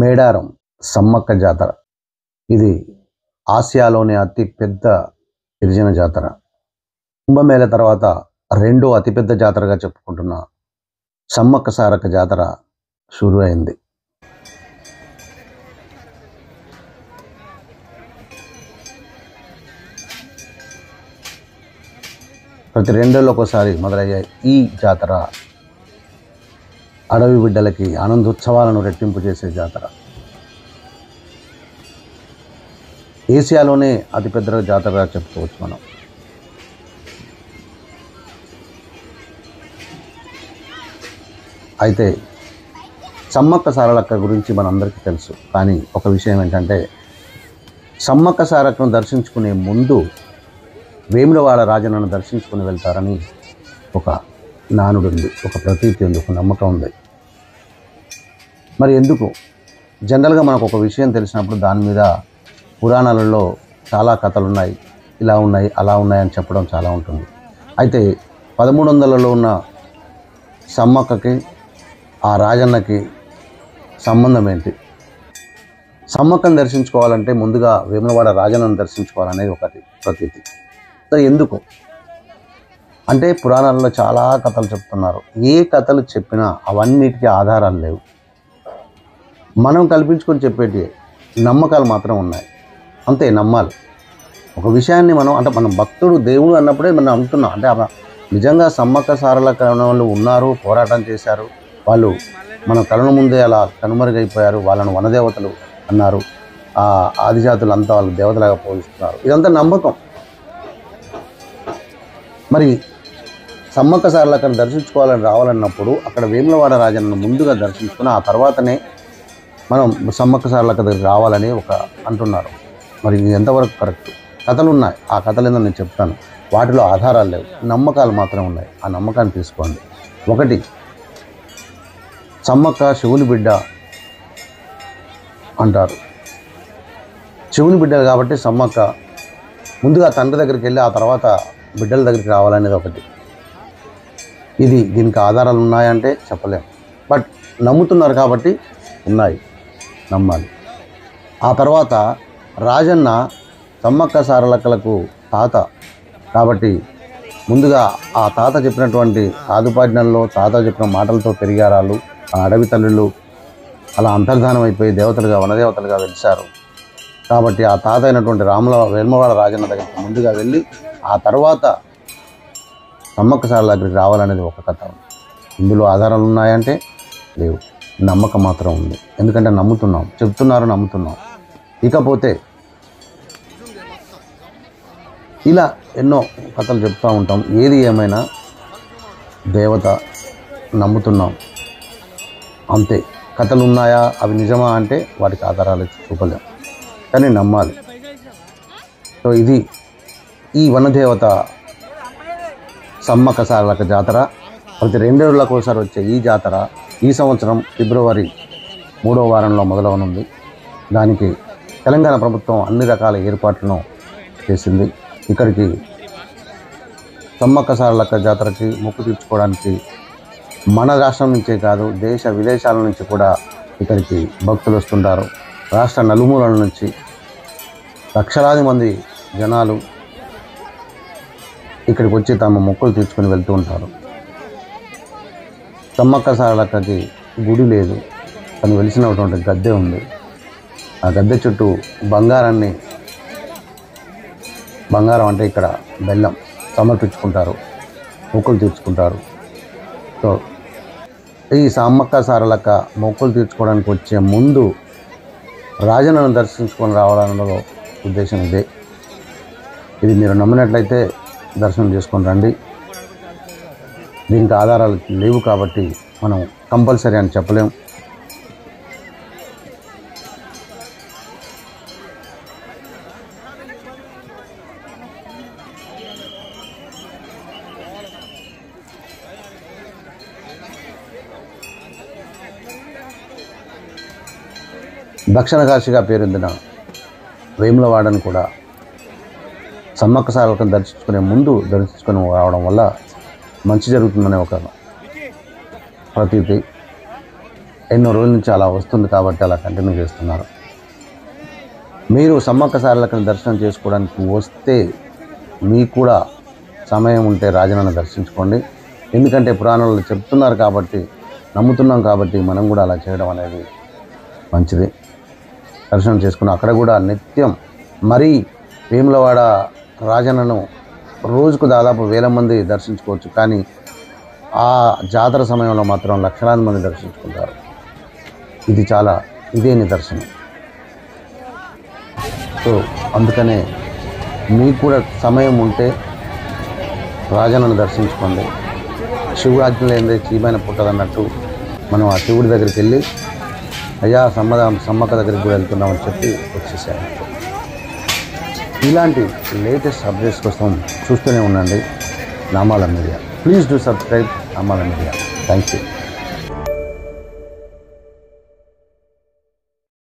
మేడారం సమ్మక్క జాతర ఇది ఆసియాలోని అతి పెద్ద గిరిజన జాతర. కుంభమేళ తర్వాత రెండో అతిపెద్ద జాతరగా చెప్పుకుంటున్న సమ్మక్క సారక్క జాతర షురు అయింది. ప్రతి రెండేళ్ళకొకసారి మొదలయ్యే ఈ జాతర అడవి బిడ్డలకి ఆనందోత్సవాలను రెట్టింపు చేసే జాతర. ఏసియాలోనే అతిపెద్ద జాతరగా చెప్పుకోవచ్చు మనం. అయితే సమ్మక్క సారలక్క గురించి మనందరికీ తెలుసు. కానీ ఒక విషయం ఏంటంటే, సమ్మక్క సారక్కను దర్శించుకునే ముందు వేములవాడ రాజన్నను దర్శించుకుని వెళ్తారని ఒక నానుడు ఉంది, ఒక ప్రతీతి ఉంది, ఒక నమ్మకం ఉంది. మరి ఎందుకు? జనరల్గా మనకు ఒక విషయం తెలిసినప్పుడు దాని మీద పురాణాలలో చాలా కథలు ఉన్నాయి, ఇలా ఉన్నాయి అలా ఉన్నాయని చెప్పడం చాలా ఉంటుంది. అయితే 1300లలో ఉన్న సమ్మక్కకి ఆ రాజన్నకి సంబంధం ఏంటి? సమ్మక్కను దర్శించుకోవాలంటే ముందుగా వేములవాడ రాజన్నను దర్శించుకోవాలనేది ఒకటి ప్రతీతి. ఎందుకు అంటే పురాణాలలో చాలా కథలు చెప్తున్నారు. ఏ కథలు చెప్పినా అవన్నిటికీ ఆధారాలు లేవు. మనం కల్పించుకొని చెప్పేటి నమ్మకాలు మాత్రం ఉన్నాయి. అంతే, నమ్మాలి. ఒక విషయాన్ని మనం భక్తుడు దేవుడు అన్నప్పుడే మనం నమ్ముతున్నాం. అంటే నిజంగా సమ్మక్క సారలక్క వాళ్ళు ఉన్నారు, పోరాటం చేశారు, వాళ్ళు మన కళ్ళ ముందే అలా కనుమరుగైపోయారు, వాళ్ళను వనదేవతలు అన్నారు, ఆ ఆదిజాతులు అంతా వాళ్ళు దేవతలాగా పోలిస్తున్నారు, ఇదంతా నమ్మకం. మరి సమ్మక్క సారలక్కను దర్శించుకోవాలని రావాలన్నప్పుడు అక్కడ వేములవాడ రాజన్నను ముందుగా దర్శించుకుని ఆ తర్వాతనే మనం సమ్మక్క సారలక్క దగ్గరికి రావాలని అంటున్నారు. మరి ఇది ఎంతవరకు కరెక్ట్? కథలు ఉన్నాయి, ఆ కథలు ఏందో నేను చెప్తాను. వాటిలో ఆధారాలు లేవు, నమ్మకాలు మాత్రం ఉన్నాయి. ఆ నమ్మకాన్ని తీసుకోండి. ఒకటి, సమ్మక్క శివుని బిడ్డ అంటారు. శివుని బిడ్డ కాబట్టి సమ్మక్క ముందుగా తండ్రి దగ్గరికి వెళ్ళి ఆ తర్వాత బిడ్డల దగ్గరికి రావాలనేది ఒకటి. దీనికి ఆధారాలు ఉన్నాయంటే చెప్పలేం, బట్ నమ్ముతున్నారు కాబట్టి ఉన్నాయి, నమ్మాలి. ఆ తర్వాత రాజన్న సమ్మక్క సారలక్కలకు తాత కాబట్టి ముందుగా ఆ తాత చెప్పినటువంటి ఆదుపాజ్ఞల్లో తాత చెప్పిన మాటలతో పెరిగారాలు. ఆ అడవి తల్లులు అలా అంతర్ధానం అయిపోయి దేవతలుగా వనదేవతలుగా వెలిశారు. కాబట్టి ఆ తాత అయినటువంటి వేములవాడ రాజన్న దగ్గరికి ముందుగా వెళ్ళి ఆ తర్వాత సమ్మక్క సారల దగ్గరికి రావాలనేది ఒక కథ. ఇందులో ఆధారాలు ఉన్నాయంటే లేవు, నమ్మకం మాత్రం ఉంది. ఎందుకంటే నమ్ముతున్నాం, చెప్తున్నారు, నమ్ముతున్నాం. ఇకపోతే ఇలా ఎన్నో కథలు చెప్తూ ఉంటాం. ఏది ఏమైనా దేవత నమ్ముతున్నాం అంతే. కథలు ఉన్నాయా, అవి నిజమా అంటే వాటికి ఆధారాలు చూపలేం, కానీ నమ్మాలి. సో ఇది ఈ వనదేవత సమ్మక్క సారలక్క జాతర. ప్రతి 2 ఏళ్లకు ఒకసారి వచ్చే ఈ జాతర ఈ సంవత్సరం ఫిబ్రవరి 3వ వారంలో మొదలవనుంది. దానికి తెలంగాణ ప్రభుత్వం అన్ని రకాల ఏర్పాట్లను చేసింది. ఇక్కడికి సమ్మక్క సారలక్క జాతరకి మొక్కు తీర్చుకోవడానికి మన రాష్ట్రం నుంచే కాదు, దేశ విదేశాల నుంచి కూడా ఇక్కడికి భక్తులు వస్తుంటారు. రాష్ట్ర నలుమూలల నుంచి లక్షలాది మంది జనాలు ఇక్కడికి వచ్చి తమ మొక్కులు తీర్చుకొని వెళ్తూ ఉంటారు. సమ్మక్క సారలక్కకి గుడి లేదు, తను వెలిసినటువంటి గద్దె ఉంది. ఆ గద్దె చుట్టూ బంగారం అంటే ఇక్కడ బెల్లం సమర్పించుకుంటారు, మొక్కులు తీర్చుకుంటారు. సో ఈ సమ్మక్క సారలక్క మొక్కులు తీర్చుకోవడానికి వచ్చే ముందు రాజన్నను దర్శించుకొని రావాలన్నదో ఉద్దేశం ఇదే. ఇది మీరు నమ్మినట్లయితే దర్శనం చేసుకొని రండి. దీనికి ఆధారాలు లేవు కాబట్టి మనం కంపల్సరీ అని చెప్పలేం. దక్షిణ కాశీగా పేరొందిన వేములవాడను కూడా సమ్మక్క సారలక్కను దర్శించుకునే ముందు దర్శించుకొని రావడం వల్ల మంచి జరుగుతుందనే ఒక ప్రతీతి. ఎన్నో రోజుల నుంచి అలా వస్తుంది కాబట్టి అలా కంటిన్యూ చేస్తున్నారు. మీరు సమ్మక్క సారలక్కను దర్శనం చేసుకోవడానికి వస్తే మీకు కూడా సమయం ఉంటే రాజన్నను దర్శించుకోండి. ఎందుకంటే పురాణాలలో చెప్తున్నారు కాబట్టి, నమ్ముతున్నాం కాబట్టి మనం కూడా అలా చేయడం అనేది మంచిది. దర్శనం చేసుకుని అక్కడ కూడా నిత్యం మరీ వేములవాడ రాజన్నను రోజుకు దాదాపు 1000 మంది దర్శించుకోవచ్చు. కానీ ఆ జాతర సమయంలో మాత్రం లక్షలాది మంది దర్శించుకుంటారు. ఇది చాలా ఇదే నిదర్శనం. సో అందుకనే మీకు కూడా సమయం ఉంటే రాజన్నను దర్శించుకోండి. శివుడు ఆజ్ఞ లేనిదే చీమైన పుట్టదన్నట్టు మనం ఆ శివుడి దగ్గరికి వెళ్ళి అయ్యా సమ్మక్క దగ్గరికి కూడా వెళ్తున్నామని చెప్పి వచ్చేసాను. ఇలాంటి లేటెస్ట్ అప్డేట్స్ కోసం చూస్తూనే ఉండండి నామాల media. Please do subscribe Namala media. Thank you.